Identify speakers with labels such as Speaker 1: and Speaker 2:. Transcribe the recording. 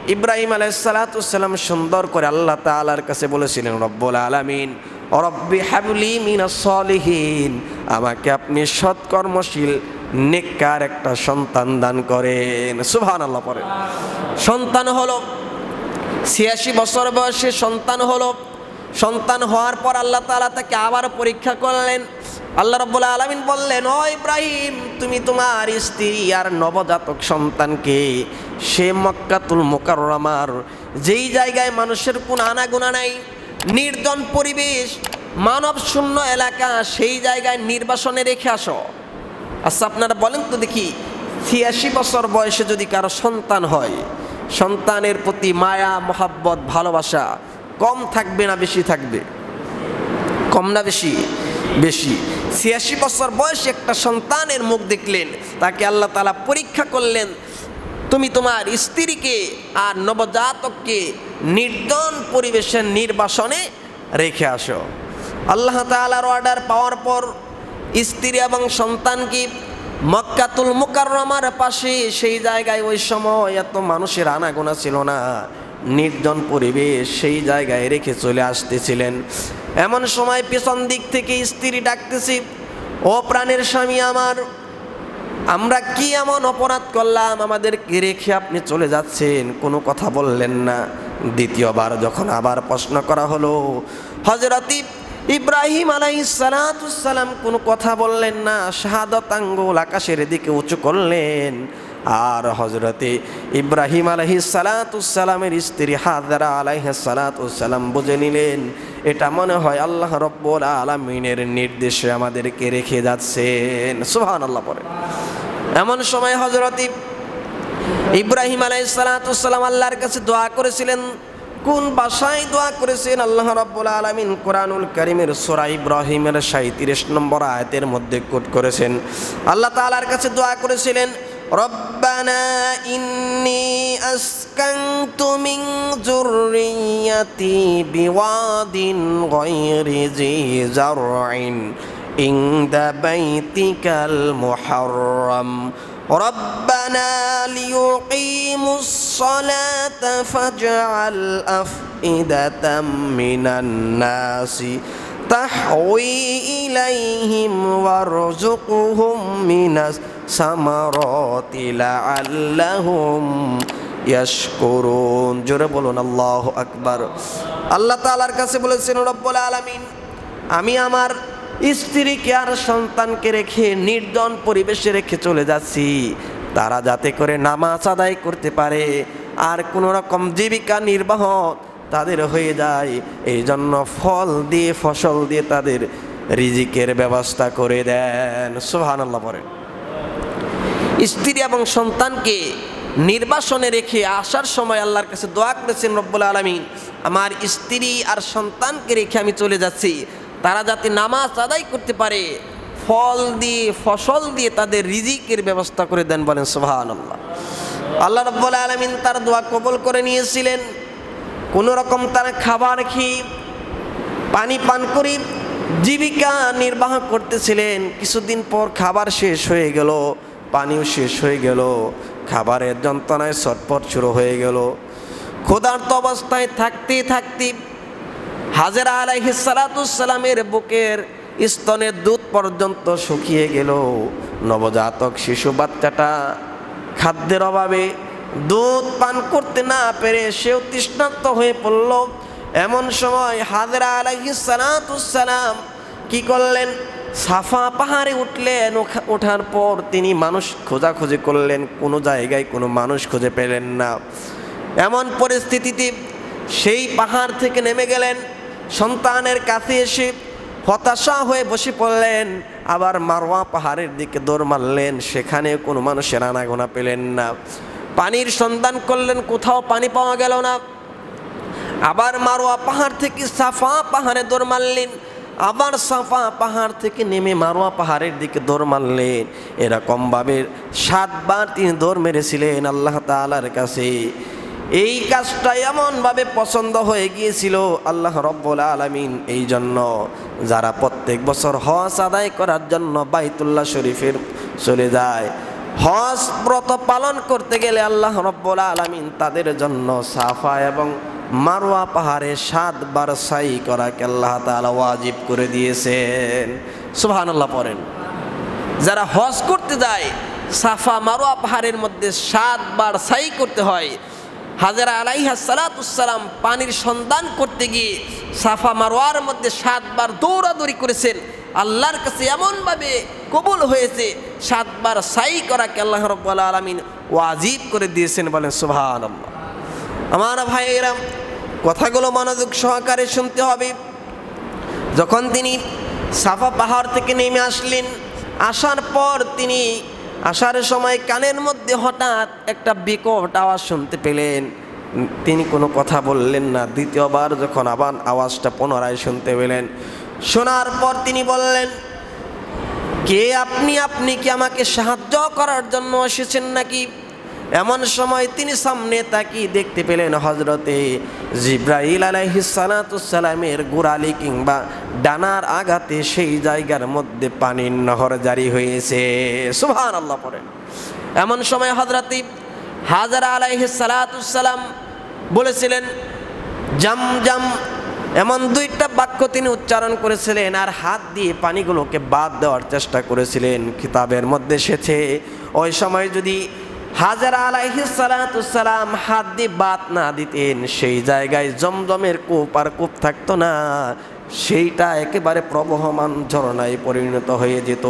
Speaker 1: ইব্রাহিম আলাইহিস সালাতু সালাম সুন্দর করে আল্লাহ তাআলার কাছে বলেছিলেন, রব্বুল আলামিন রব্বি হাবলি মিনাস সলিহিন, আমাকে আপনি সৎকর্মশীল নেককার একটা সন্তান দান করেন। সুবহানাল্লাহ পড়েন। সন্তান হলো, ৮৬ বছর বয়সে সন্তান হলো। সন্তান হওয়ার পর আল্লাহ তাআলা তাকে আবার পরীক্ষা করলেন। আল্লাহ রাব্বুল আলামিন বললেন, ও ইব্রাহিম, তুমি তোমার স্ত্রী আর নবজাতক সন্তানকে সে মক্কাতুল মুকাররমার যেই জায়গায় মানুষের কোনো আনাগোনা নাই, নির্জন পরিবেশ, মানব শূন্য এলাকা, সেই জায়গায় নির্বাসনে রেখে আসো। আচ্ছা আপনারা বলেন তো দেখি, ৮৬ বছর বয়সে যদি কারো সন্তান হয়, সন্তানের প্রতি মায়া মোহাব্বত ভালোবাসা কম থাকবে না বেশি থাকবে? কম না বেশি? বেশি। ৮৬ বছর বয়সে একটা সন্তানের মুখ দেখলেন, তাকে আল্লাহ তাআলা পরীক্ষা করলেন, তুমি তোমার স্ত্রীকে আর নবজাতককে নির্জন পরিবেশের নির্বাসনে রেখে আসো। আল্লাহ তাআলার অর্ডার পাওয়ার পর স্ত্রী এবং সন্তানকে মক্কাতুল মুকাররমার পাশে সেই জায়গায়, ওই সময় এত মানুষের আনাগোনা ছিল না, নির্জন পরিবেশ, সেই জায়গায় রেখে চলে আসতেছিলেন। এমন সময় পেছন দিক থেকে স্ত্রী ডাকতেছি, ও প্রাণের স্বামী আমার, আমরা কি এমন অপরাধ করলাম আমাদেরকে রেখে আপনি চলে যাচ্ছেন, কোনো কথা বললেন না? দ্বিতীয়বার যখন আবার প্রশ্ন করা হলো, হযরত ইব্রাহিম আলাইহিস সালাতু সালাম কোনো কথা বললেন না, শাহাদাত আঙ্গুল আকাশের দিকে উঁচু করলেন। আর হযরতে ইব্রাহিম আলাইহিস সালাতু সালামের স্ত্রী হাজরা আলাইহিস সালাতু সালাম বুঝে নিলেন, এটা মনে হয় আল্লাহ রাব্বুল আলামিনের নির্দেশে আমাদেরকে রেখে যাচ্ছেন। সুবহানাল্লাহ পড়ে। এমন সময় হযরত ইব্রাহিম আলাইহিস সালাতু সালাম আল্লাহর কাছে দোয়া করেছিলেন। কোন ভাষায় দোয়া করেছেন আল্লাহ রাব্বুল আলামিন কোরআনুল কারীমের সূরা ইব্রাহিমের ৩৭ নম্বর আয়াতের মধ্যে কোট করেছেন। আল্লাহ তাআলার কাছে দোয়া করেছিলেন, রব্বানা ইন্নী আসকানতু মিন যুররিয়াতি বিওয়াদিন গায়রি জি জারইন ইনদা বাইতিকাল মুহাররাম রব্বানা লিয়ুকিমুস সালাতা ফাজআল আফইদাতাম মিনান নাসি তাহওয়ি ইলাইহিম ওয়ারযুকহুম মিনাস সামারাতি লাআল্লাহুম ইয়াশকুরুন। জোরে বলুন আল্লাহু আকবার। আল্লাহ তাআলার কাছে বলেছেন, রব্বুল আলামিন, আমি আমার স্ত্রীকে আর সন্তানকে রেখে নির্জন পরিবেশে রেখে চলে যাচ্ছি, তারা যাতে করে নামাজ আদায় করতে পারে আর কোনো রকম জীবিকা নির্বাহ তাদের হয়ে যায়, এই জন্য ফল দিয়ে ফসল দিয়ে তাদের রিজিকের ব্যবস্থা করে দেন। সুবহানাল্লাহ পড়েন। স্ত্রী এবং সন্তানকে নির্বাসনে রেখে আসার সময় আল্লাহর কাছে দোয়া করেছেন, রব্বুল আলামিন, আমার স্ত্রী আর সন্তানকে রেখে আমি চলে যাচ্ছি, তারা যাতে নামাজ আদায় করতে পারে, ফল দিয়ে ফসল দিয়ে তাদের রিজিকের ব্যবস্থা করে দেন। বলেন সুবহানাল্লাহ। আল্লাহ রাব্বুল আলামিন তার দোয়া কবুল করে নিয়েছিলেন। কোনো রকম তারা খাবার খেয়ে পানি পান করে জীবিকা নির্বাহ করতেছিলেন। কিছুদিন পর খাবার শেষ হয়ে গেল, পানিও শেষ হয়ে গেল, খাবারের যন্ত্রণায় ছটফট শুরু হয়ে গেল। ক্ষুধার্ত অবস্থায় থাকতে থাকতে হাজেরা আলাইহিস সালাতু সালামের বুকের স্তনের দুধ পর্যন্ত শুকিয়ে গেল। নবজাতক শিশু বাচ্চাটা খাদ্যের অভাবে দুধ পান করতে না পেরে সেও তৃষ্ণার্ত হয়ে পড়ল। এমন সময় হাজেরা আলাইহিস সালাতু সালাম কি করলেন, সাফা পাহাড়ে উঠলেন। ওঠার পর তিনি মানুষ খোঁজাখুঁজি করলেন, কোনো জায়গায় কোনো মানুষ খুঁজে পেলেন না। এমন পরিস্থিতিতে সেই পাহাড় থেকে নেমে গেলেন, সন্তানের কাছে এসে হতাশা হয়ে বসে পড়লেন। আবার মারওয়া পাহাড়ের দিকে দৌড় মারলেন, সেখানে কোনো মানুষের আনাগোনা পেলেন না। পানির সন্ধান করলেন, কোথাও পানি পাওয়া গেল না। আবার মারওয়া পাহাড় থেকে সাফা পাহাড়ে দৌড় মারলেন, আবার সাফা পাহাড় থেকে নেমে মারওয়া পাহাড়ের দিকে দৌড় মারলেন। এরকমভাবে 7 বার তিনি দৌড় মেরেছিলেন আল্লাহ তাআলার কাছে। এই কাজটা এমনভাবে পছন্দ হয়ে গিয়েছিল আল্লাহ রাব্বুল আলামিন। এই জন্য যারা প্রত্যেক বছর হজ আদায় করার জন্য বাইতুল্লাহ শরীফের চলে যায়, হজ ব্রত পালন করতে গেলে আল্লাহ রাব্বুল আলামিন তাদের জন্য সাফা এবং মারওয়া পাহাড়ে 7 বার সাই করাকে আল্লাহ তাআলা ওয়াজিব করে দিয়েছেন। সুবহানাল্লাহ পড়েন। যারা হজ করতে যায় সাফা মারওয়া পাহাড়ের মধ্যে 7 বার সাই করতে হয়। হাজেরা আলাইহা সালাতুস সালাম পানির সন্ধান করতে গিয়ে সাফা মারওয়ার মধ্যে 7 বার দৌড়াদৌড়ি করেছেন। আল্লাহর কাছে এমনভাবে কবুল হয়েছে 7 বার সাই করাকে আল্লাহ রাব্বুল আলামিন ওয়াজিব করে দিয়েছেন। বলেন সুবহানাল্লাহ। আমার ভাইয়েরা, কথাগুলো মনোযোগ সহকারে শুনতে হবে। যখন তিনি সাফা পাহাড় থেকে নেমে আসলেন, আসার পর তিনি আসার সময় কানের মধ্যে হঠাৎ একটা বিকট আওয়াজ শুনতে পেলেন। তিনি কোনো কথা বললেন না। দ্বিতীয়বার যখন আবার আওয়াজটা পুনরায় শুনতে পেলেন, শোনার পর তিনি বললেন, কে আপনি? আপনি কি আমাকে সাহায্য করার জন্য এসেছেন নাকি? এমন সময় তিনি সামনে তাকিয়ে দেখতে পেলেন হযরতে জিবরাইল আলাইহিস সালাতুস সালামের গোড়ালি কিংবা ডানার আঘাতে সেই জায়গার মধ্যে পানির নহর জারি হয়েছে। সুবহানাল্লাহ পড়েন। এমন সময় হযরতে হাজরা আলাইহিস সালাতুস সালাম বলেছিলেন জামজাম, এমন 2টা বাক্য তিনি উচ্চারণ করেছিলেন আর হাত দিয়ে পানিগুলোকে বাদ দেওয়ার চেষ্টা করেছিলেন। কিতাবের মধ্যে এসেছে ওই সময় যদি হাজরা আলাইহিস সালাতুস সালাম হাত দিয়ে বাদ না দিতেন, সেই জায়গায় জমজমের কূপ আর কূপ থাকতো না, সেইটা একেবারে প্রবহমান ঝরনায় পরিণত হয়ে যেত।